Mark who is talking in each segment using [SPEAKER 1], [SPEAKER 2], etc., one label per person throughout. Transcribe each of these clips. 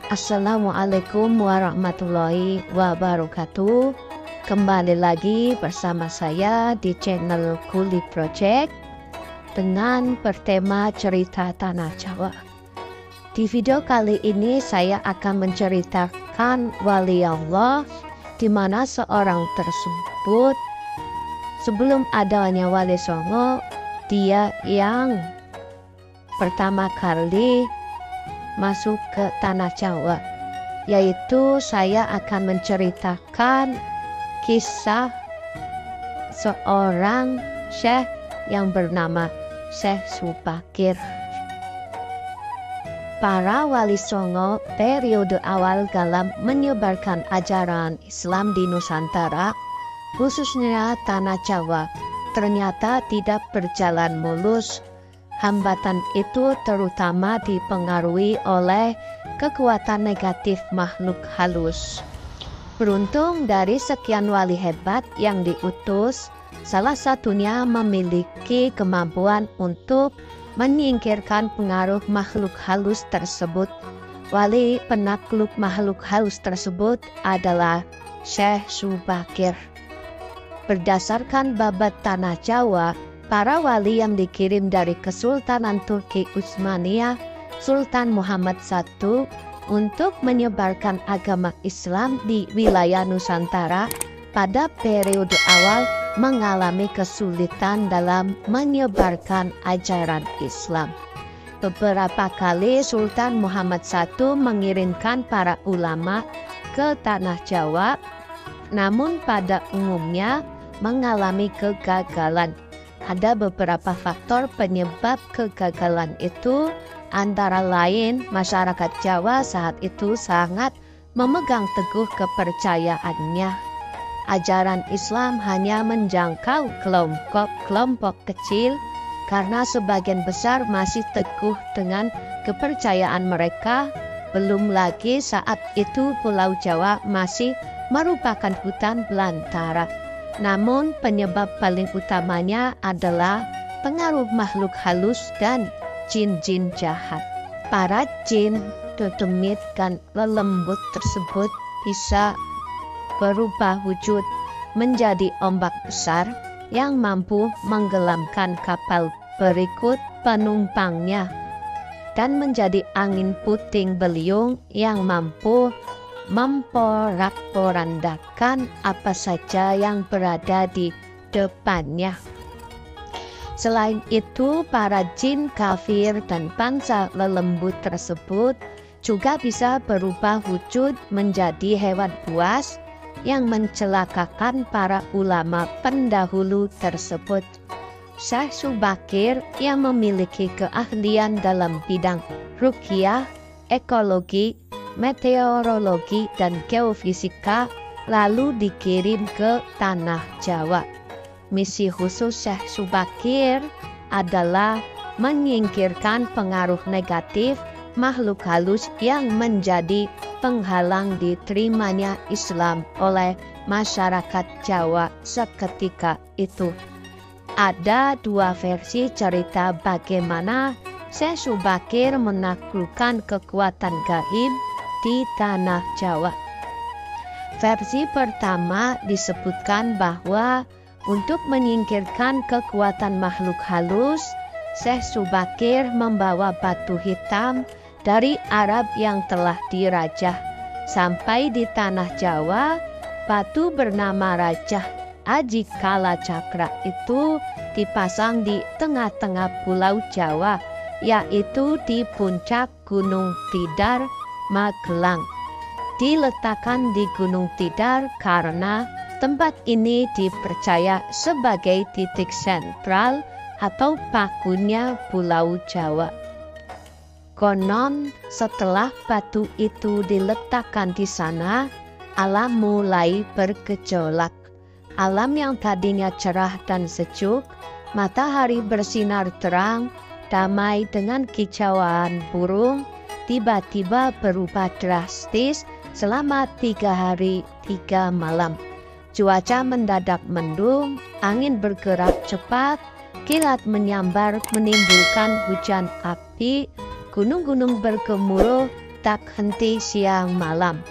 [SPEAKER 1] Assalamualaikum warahmatullahi wabarakatuh. Kembali lagi bersama saya di channel Kuli Project dengan bertema cerita Tanah Jawa. Di video kali ini saya akan menceritakan wali Allah, di mana seorang tersebut sebelum adanya Wali Songo, dia yang pertama kali masuk ke Tanah Jawa, yaitu saya akan menceritakan kisah seorang syekh yang bernama Syekh Subakir. Para wali songo periode awal dalam menyebarkan ajaran Islam di Nusantara, khususnya Tanah Jawa, ternyata tidak berjalan mulus. Hambatan itu terutama dipengaruhi oleh kekuatan negatif makhluk halus. Beruntung dari sekian wali hebat yang diutus, salah satunya memiliki kemampuan untuk menyingkirkan pengaruh makhluk halus tersebut. Wali penakluk makhluk halus tersebut adalah Syekh Subakir. Berdasarkan babat Tanah Jawa, para wali yang dikirim dari Kesultanan Turki Utsmaniyah, Sultan Muhammad I, untuk menyebarkan agama Islam di wilayah Nusantara pada periode awal mengalami kesulitan dalam menyebarkan ajaran Islam. Beberapa kali Sultan Muhammad I mengirimkan para ulama ke Tanah Jawa, namun pada umumnya mengalami kegagalan. Ada beberapa faktor penyebab kegagalan itu, antara lain masyarakat Jawa saat itu sangat memegang teguh kepercayaannya. Ajaran Islam hanya menjangkau kelompok kecil karena sebagian besar masih teguh dengan kepercayaan mereka. Belum lagi saat itu Pulau Jawa masih merupakan hutan belantara. Namun penyebab paling utamanya adalah pengaruh makhluk halus dan jin-jin jahat. Para jin, dedemit, dan lelembut tersebut bisa berubah wujud menjadi ombak besar yang mampu menggelamkan kapal berikut penumpangnya, dan menjadi angin puting beliung yang mampu memporak-porandakan apa saja yang berada di depannya. Selain itu, para jin kafir dan bangsa lelembut tersebut juga bisa berubah wujud menjadi hewan buas yang mencelakakan para ulama pendahulu tersebut. Syekh Subakir yang memiliki keahlian dalam bidang ruqyah, ekologi, meteorologi, dan geofisika lalu dikirim ke Tanah Jawa. Misi khusus Syekh Subakir adalah menyingkirkan pengaruh negatif makhluk halus yang menjadi penghalang diterimanya Islam oleh masyarakat Jawa seketika itu. Ada dua versi cerita bagaimana Syekh Subakir menaklukkan kekuatan gaib di Tanah Jawa. Versi pertama disebutkan bahwa untuk menyingkirkan kekuatan makhluk halus, Syekh Subakir membawa batu hitam dari Arab yang telah dirajah. Sampai di Tanah Jawa, batu bernama Rajah Aji Kala Cakra itu dipasang di tengah-tengah Pulau Jawa, yaitu di puncak Gunung Tidar, Magelang. Diletakkan di Gunung Tidar karena tempat ini dipercaya sebagai titik sentral atau pakunya Pulau Jawa. Konon setelah batu itu diletakkan di sana, alam mulai bergejolak. Alam yang tadinya cerah dan sejuk, matahari bersinar terang, damai dengan kicauan burung, tiba-tiba berubah drastis selama 3 hari 3 malam. Cuaca mendadak mendung, angin bergerak cepat, kilat menyambar menimbulkan hujan api, gunung-gunung bergemuruh, tak henti siang malam.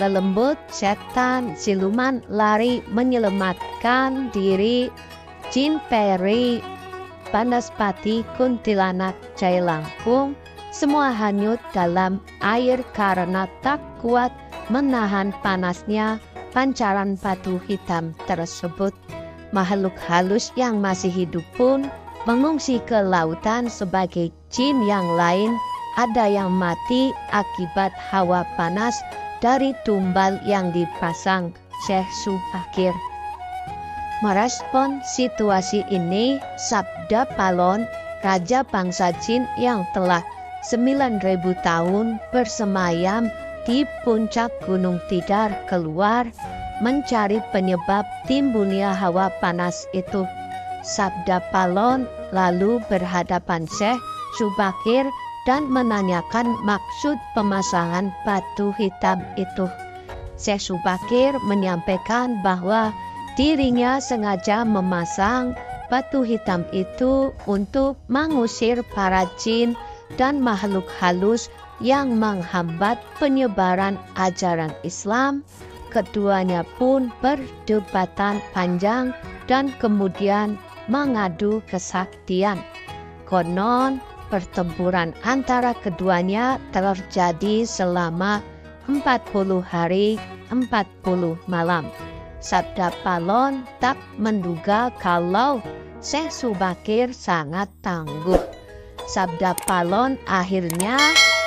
[SPEAKER 1] Lelembut, setan, siluman lari menyelamatkan diri. Jin peri, Banaspati, kuntilanak, cai langkung, semua hanyut dalam air karena tak kuat menahan panasnya pancaran batu hitam tersebut. Makhluk halus yang masih hidup pun mengungsi ke lautan sebagai jin yang lain. Ada yang mati akibat hawa panas dari tumbal yang dipasang Syekh Subakir. Merespon situasi ini, Sabda Palon, raja bangsa jin yang telah 9.000 tahun bersemayam di puncak Gunung Tidar, keluar mencari penyebab timbulnya hawa panas itu. Sabda Palon lalu berhadapan Syekh Subakir dan menanyakan maksud pemasangan batu hitam itu. Syekh Subakir menyampaikan bahwa dirinya sengaja memasang batu hitam itu untuk mengusir para jin dan makhluk halus yang menghambat penyebaran ajaran Islam. Keduanya pun berdebatan panjang dan kemudian mengadu kesaktian. Konon pertempuran antara keduanya terjadi selama 40 hari 40 malam. Sabda Palon tak menduga kalau Syekh Subakir sangat tangguh. Sabda Palon akhirnya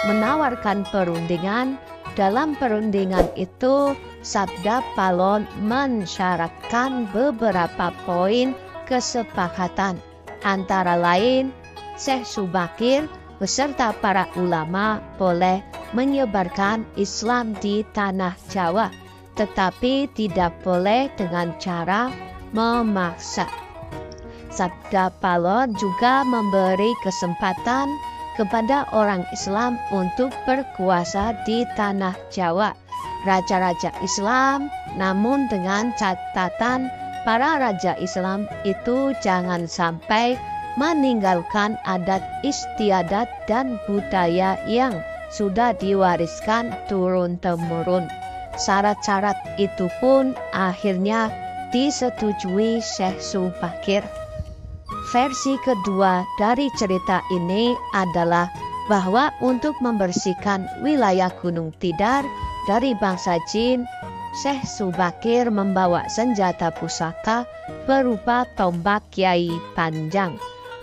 [SPEAKER 1] menawarkan perundingan. Dalam perundingan itu, Sabda Palon mensyaratkan beberapa poin kesepakatan. Antara lain, Syekh Subakir beserta para ulama boleh menyebarkan Islam di tanah Jawa, tetapi tidak boleh dengan cara memaksa. Sabda Palon juga memberi kesempatan kepada orang Islam untuk berkuasa di tanah Jawa. Raja-raja Islam, namun dengan catatan para raja Islam itu jangan sampai meninggalkan adat istiadat dan budaya yang sudah diwariskan turun-temurun. Syarat-syarat itu pun akhirnya disetujui Syekh Subakir. Versi kedua dari cerita ini adalah bahwa untuk membersihkan wilayah Gunung Tidar dari bangsa jin, Syekh Subakir membawa senjata pusaka berupa tombak Kiai Panjang.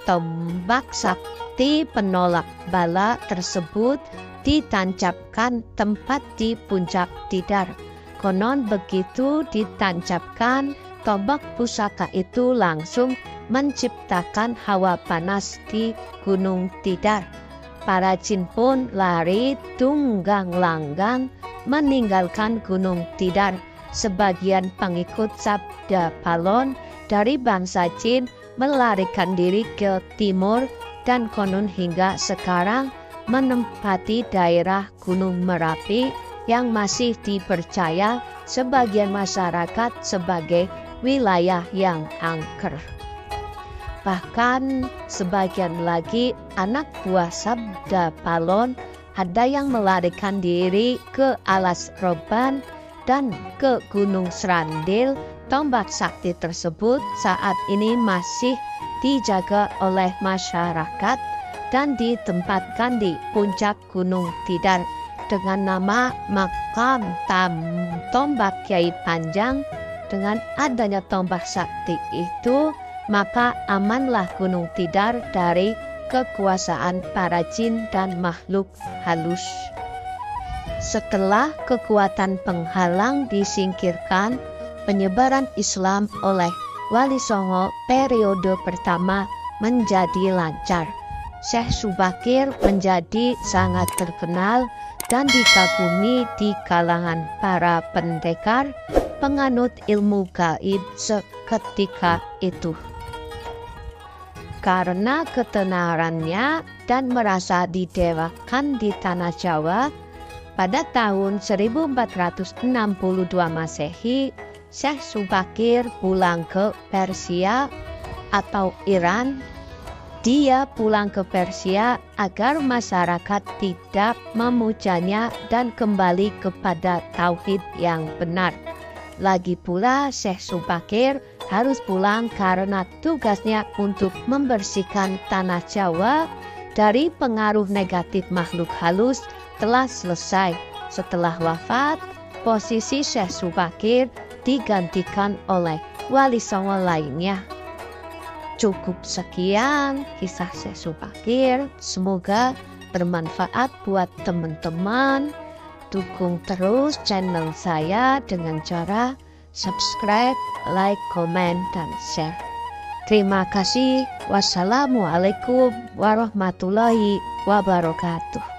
[SPEAKER 1] Tombak sakti penolak bala tersebut ditancapkan tempat di puncak Tidar. Konon begitu ditancapkan, tombak pusaka itu langsung menciptakan hawa panas di Gunung Tidar. Para jin pun lari tunggang langgang meninggalkan Gunung Tidar. Sebagian pengikut Sabda Palon dari bangsa jin melarikan diri ke timur dan konon hingga sekarang menempati daerah Gunung Merapi yang masih dipercaya sebagian masyarakat sebagai wilayah yang angker. Bahkan sebagian lagi anak buah Sabda Palon ada yang melarikan diri ke Alas Roban dan ke Gunung Serandil. Tombak sakti tersebut saat ini masih dijaga oleh masyarakat dan ditempatkan di puncak Gunung Tidar dengan nama makam tombak Kiai Panjang. Dengan adanya tombak sakti itu, maka amanlah Gunung Tidar dari kekuasaan para jin dan makhluk halus. Setelah kekuatan penghalang disingkirkan, penyebaran Islam oleh Wali Songo periode pertama menjadi lancar. Syekh Subakir menjadi sangat terkenal dan dikagumi di kalangan para pendekar penganut ilmu gaib seketika itu. Karena ketenarannya dan merasa didewakan di tanah Jawa, pada tahun 1462 Masehi, Syekh Subakir pulang ke Persia atau Iran Dia pulang ke Persia agar masyarakat tidak memujanya dan kembali kepada tauhid yang benar. Lagi pula Syekh Subakir harus pulang karena tugasnya untuk membersihkan tanah Jawa dari pengaruh negatif makhluk halus telah selesai. Setelah wafat, posisi Syekh Subakir digantikan oleh wali songo lainnya. Cukup sekian kisah Syekh Subakir. Semoga bermanfaat buat teman-teman. Dukung terus channel saya dengan cara subscribe, like, komen, dan share. Terima kasih. Wassalamualaikum warahmatullahi wabarakatuh.